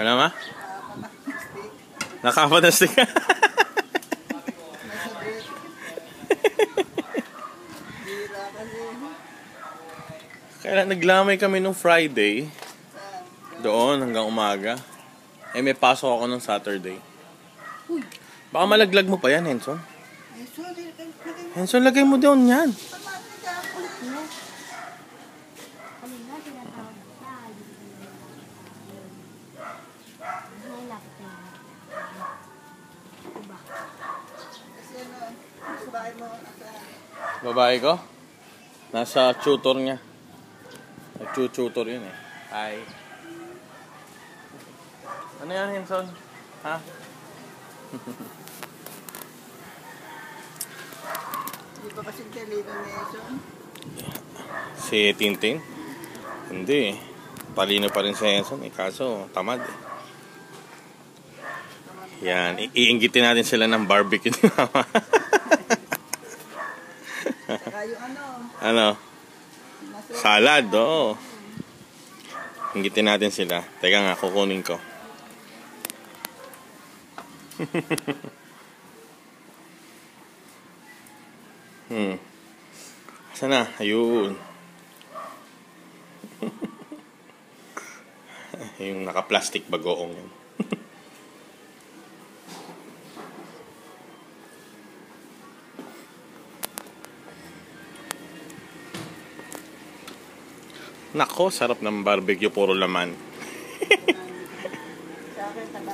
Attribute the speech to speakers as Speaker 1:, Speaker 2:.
Speaker 1: Ano ma? Nakapanastik ka? Kaya naglamay kami nung Friday. Doon hanggang umaga. Eh may pasok ako nung Saturday. Baka malaglag mo pa yan, Henson. Henson, lagay mo doon yan. Babae ko? Nasa tutor niya. Nag-tutor yun eh. Hi. Ano yan, Henson? Ha?
Speaker 2: Hindi pa kasing talino na Henson?
Speaker 1: Si Tintin? Hindi eh. Palino pa rin si Henson eh. Kaso, tamad eh. Yan. Iinggitin natin sila ng barbecue ni Mama.
Speaker 2: Saka yung ano?
Speaker 1: Ano? Salad, oo. Inggitin natin sila. Teka nga, kukunin ko. Asa na? Ayun. Yung naka-plastic bagoong yun. Nako, sarap ng barbecue, puro laman.
Speaker 2: Sa akin, taba.